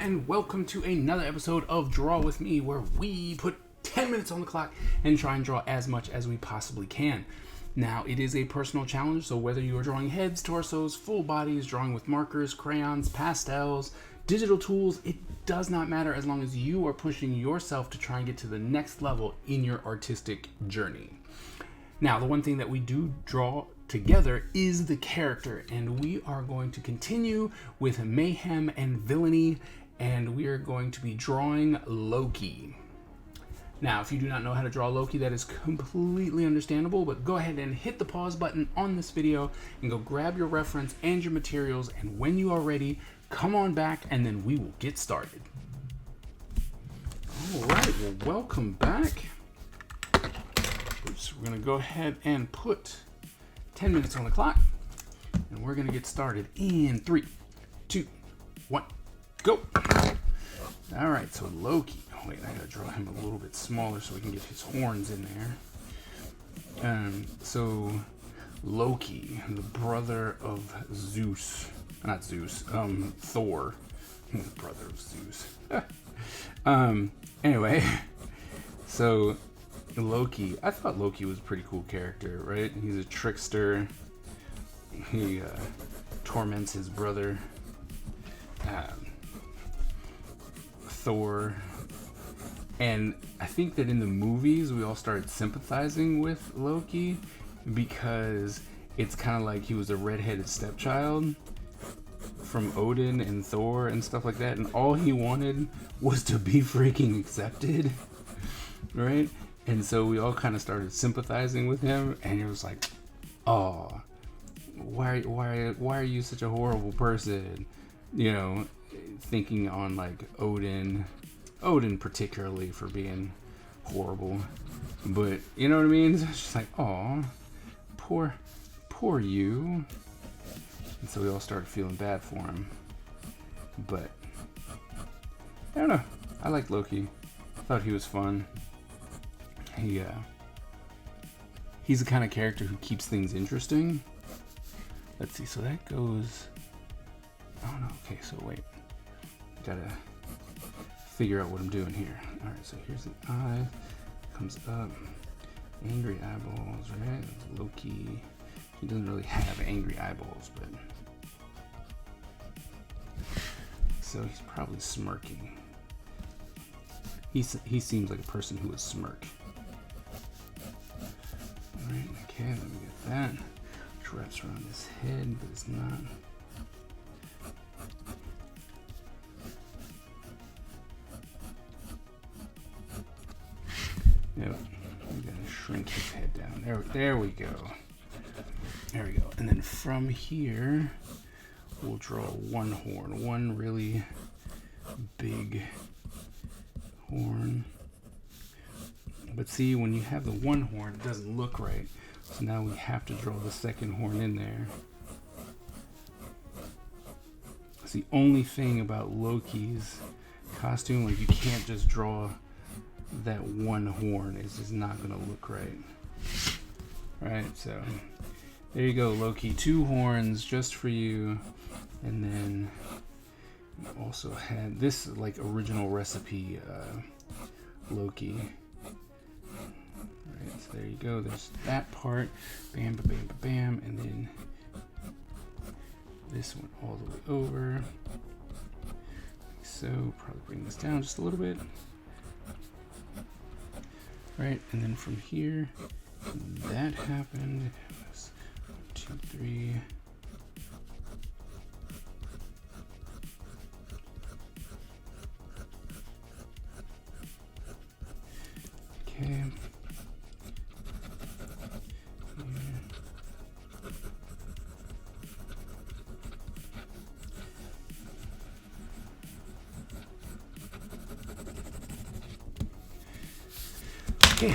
and welcome to another episode of Draw With Me, where we put 10 minutes on the clock and try and draw as much as we possibly can. Now, it is a personal challenge, so whether you are drawing heads, torsos, full bodies, drawing with markers, crayons, pastels, digital tools, it does not matter as long as you are pushing yourself to try and get to the next level in your artistic journey. Now, the one thing that we do draw together is the character, and we are going to continue with mayhem and villainy, and we are going to be drawing Loki. Now, if you do not know how to draw Loki, that is completely understandable, but go ahead and hit the pause button on this video and go grab your reference and your materials, and when you are ready, come on back and then we will get started. All right, well, welcome back. Oops, we're gonna go ahead and put 10 minutes on the clock, and we're gonna get started in 3, 2, 1, go. All right, so Loki. Oh, wait, I gotta draw him a little bit smaller so we can get his horns in there. So Loki, the brother of Zeus, not Zeus, Thor, the brother of Zeus. Anyway, so Loki, I thought Loki was a pretty cool character, right? He's a trickster. He torments his brother, Thor. And I think that in the movies, we all started sympathizing with Loki because it's kind of like he was a redheaded stepchild from Odin and Thor and stuff like that. And all he wanted was to be freaking accepted, right? And so we all kind of started sympathizing with him, and it was like, oh, why are you such a horrible person? You know, thinking on like Odin particularly for being horrible. But you know what I mean? It's just like, oh, poor you. And so we all started feeling bad for him. But I don't know. I liked Loki. I thought he was fun. He's the kind of character who keeps things interesting. Let's see, so that goes, oh no, okay, so wait, gotta figure out what I'm doing here. All right, so here's an eye, comes up, angry eyeballs, right? Loki, he doesn't really have angry eyeballs, but, so he's probably smirking. He seems like a person who would smirk. Alright, okay, let me get that. Which wraps around his head, but it's not. Yep, we gotta shrink his head down. There we go. There we go. And then from here, we'll draw one horn, one really big horn. But see, when you have the one horn, it doesn't look right. So now we have to draw the second horn in there. It's the only thing about Loki's costume, like you can't just draw that one horn. It's just not gonna look right. Right, so there you go, Loki. 2 horns just for you. And then we also had this like original recipe Loki. Right, so there you go. There's that part. Bam, ba, bam, ba, bam, and then this one all the way over. Like so, probably bring this down just a little bit. Right, and then from here, that happened. 1, 2, 3. Okay.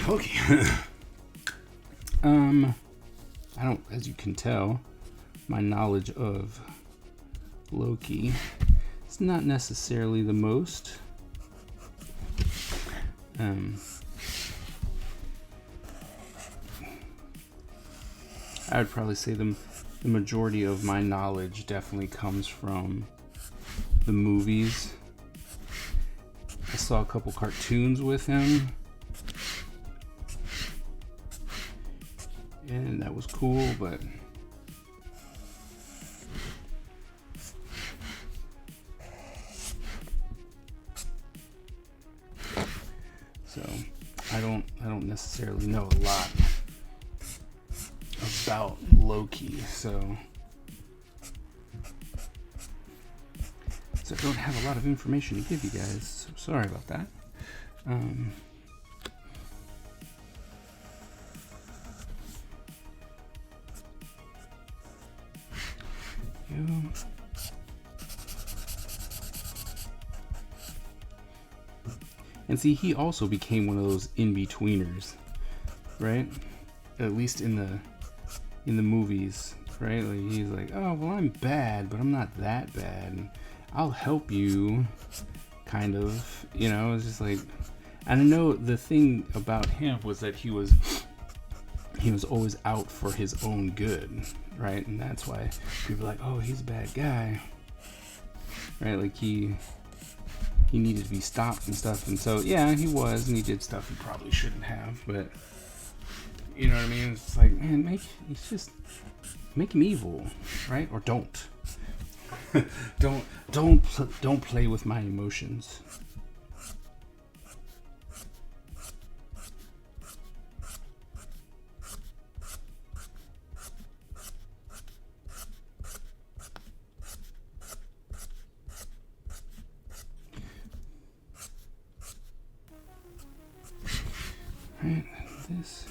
Okay. I don't, as you can tell, my knowledge of Loki is not necessarily the most. I would probably say the majority of my knowledge definitely comes from the movies saw a couple cartoons with him, and that was cool, but so I don't necessarily know a lot about Loki, so I don't have a lot of information to give you guys, so sorry about that. And see, he also became one of those in-betweeners, right? At least in the movies, right? Like, he's like, oh, well, I'm bad, but I'm not that bad. I'll help you, kind of, you know. It's just like, and I know the thing about him was that he was always out for his own good, right? And that's why people are like, oh, he's a bad guy, right? Like, he needed to be stopped and stuff. And so, yeah, he was, and he did stuff he probably shouldn't have, but you know what I mean? It's like, man, just make him evil, right? Or don't. don't play with my emotions. Right, this.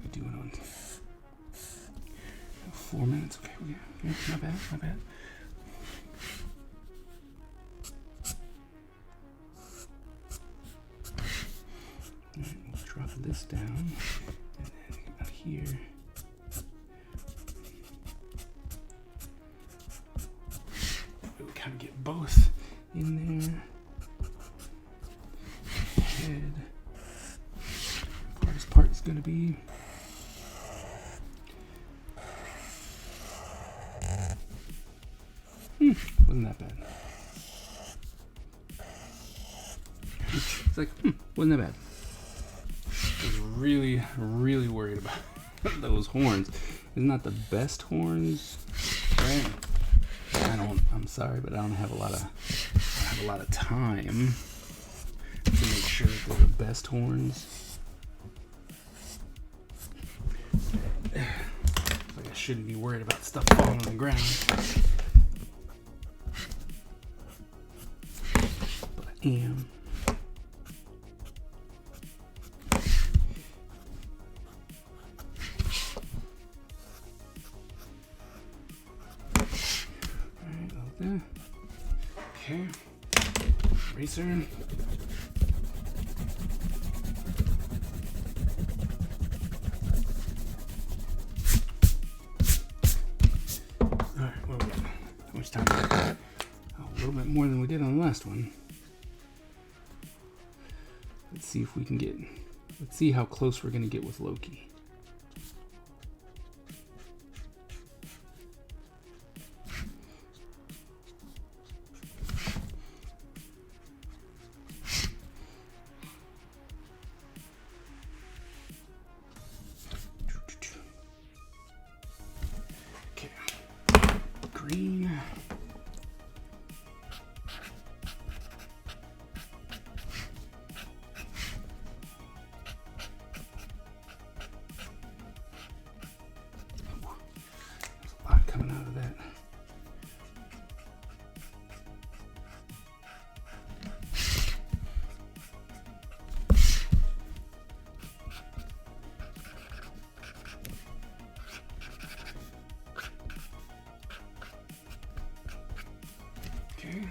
We do it on 4 minutes. Okay, not bad, not bad. Right, we'll drop this down, and then out here. We kind of get both in there. Head. Hardest part is going to be wasn't that bad. It's like, wasn't that bad. I was really, really worried about those horns. It's not the best horns, right? I'm sorry, but I don't have a lot of time to make sure that they're the best horns. Like, I shouldn't be worried about stuff falling on the ground. But I am. Okay, eraser. Alright, what do we got? How much time? Oh, a little bit more than we did on the last one. Let's see if we can get, let's see how close we're going to get with Loki. Green. There's a lot coming out of that. Okay.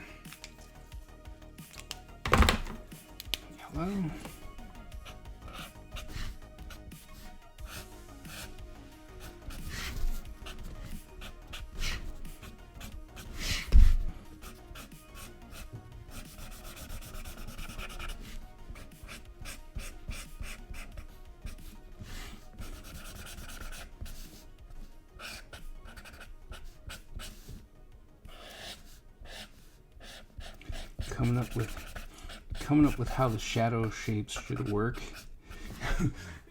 Yellow. coming up with how the shadow shapes should work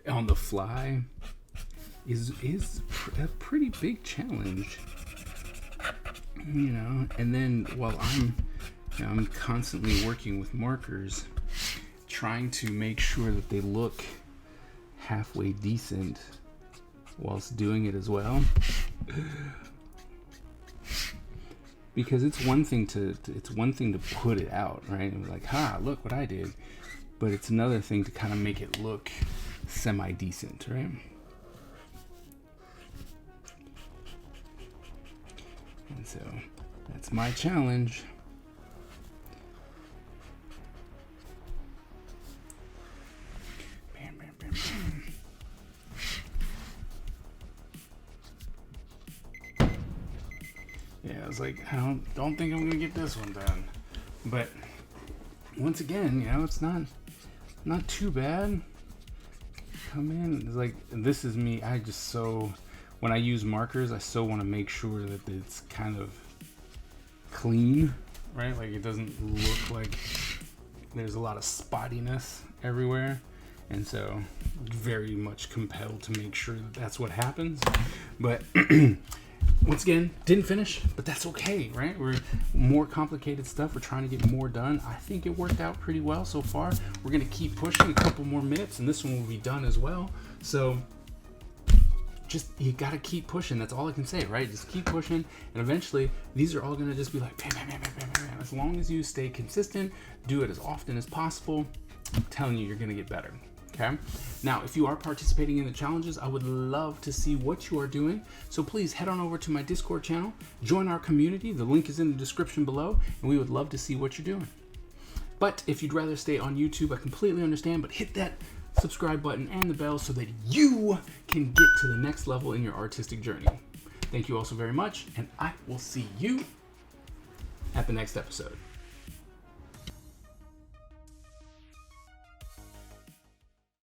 on the fly is a pretty big challenge, and then while I'm constantly working with markers, trying to make sure that they look halfway decent whilst doing it as well. Because it's one thing to put it out, right? And like, look what I did. But it's another thing to kind of make it look semi-decent, right? And so that's my challenge. Bam, bam, bam, bam. Yeah, I was like, I don't think I'm gonna get this one done. But once again, it's not too bad. Come in, it's like, this is me. When I use markers, I so want to make sure that it's kind of clean, right? Like it doesn't look like there's a lot of spottiness everywhere. And so very much compelled to make sure that that's what happens. But once again, didn't finish, but that's okay, right? We're more complicated stuff. We're trying to get more done. I think it worked out pretty well so far. We're going to keep pushing a couple more minutes, and this one will be done as well. So you got to keep pushing. That's all I can say, right? Just keep pushing, and eventually these are all going to just be like bam, bam, bam, bam, bam, bam. As long as you stay consistent, do it as often as possible, I'm telling you, you're going to get better. Okay. Now, if you are participating in the challenges, I would love to see what you are doing. So please head on over to my Discord channel, join our community. The link is in the description below, and we would love to see what you're doing. But if you'd rather stay on YouTube, I completely understand, but hit that subscribe button and the bell so that you can get to the next level in your artistic journey. Thank you all so very much, and I will see you at the next episode.